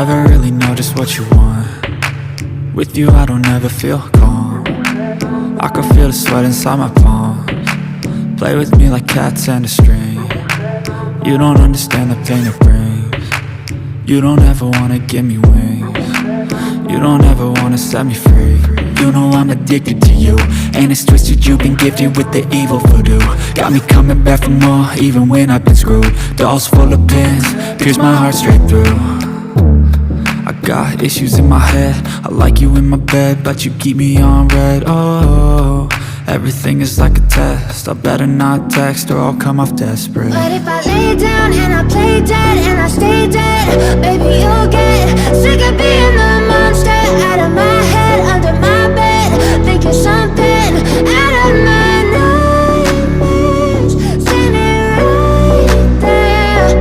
Never really know just what you want. With you I don't ever feel calm. I can feel the sweat inside my palms. Play with me like cats and a string. You don't understand the pain it brings. You don't ever wanna give me wings. You don't ever wanna set me free. You know I'm addicted to you, and it's twisted, you've been gifted with the evil voodoo. Got me coming back for more, even when I've been screwed. Dolls full of pins, pierce my heart straight through. I got issues in my head, I like you in my bed, but you keep me on red. Oh, everything is like a test, I better not text or I'll come off desperate. But if I lay down and I play dead and I stay dead, baby you'll get sick of being the monster out of my head, under my bed, thinking something out of my nightmares, standing right there.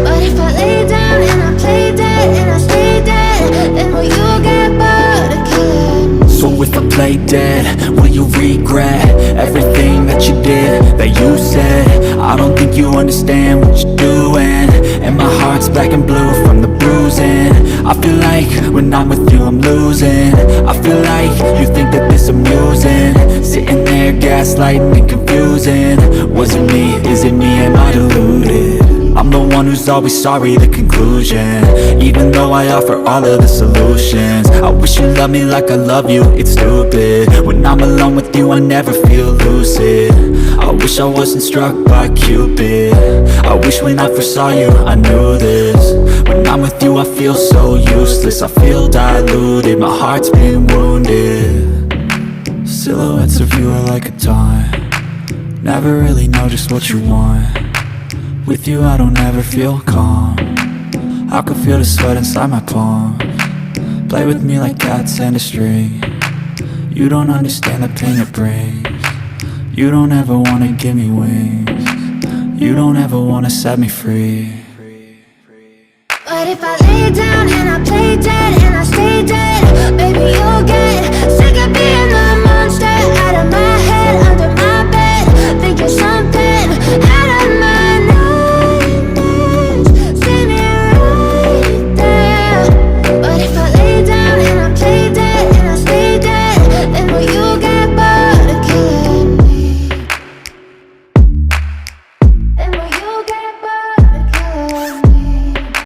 But if I lay down and I play dead and I stay dead, then will you get bored of killing? So if I play dead, will you regret everything that you did, that you said? I don't think you understand what you're doing, and my heart's black and blue from the bruising. I feel like when I'm with you I'm losing. I feel like you think that this amusing, sitting there gaslighting and confusing. Was it me? Is it me? Am I deluded? I'm the one who's always sorry, the conclusion, even though I offer all of the solutions. I wish you loved me like I love you, it's stupid. When I'm alone with you I never feel lucid. I wish I wasn't struck by Cupid. I wish when I first saw you I knew this. When I'm with you I feel so useless, I feel diluted, my heart's been wounded. Silhouettes of you are like a taunt. Never really know just what you want. With you I don't ever feel calm. I can feel the sweat inside my palms. Play with me like cats and a string. You don't understand the pain it brings. You don't ever wanna give me wings. You don't ever wanna set me free. But if I lay down and I play dead and I stay dead, baby you'll get sick of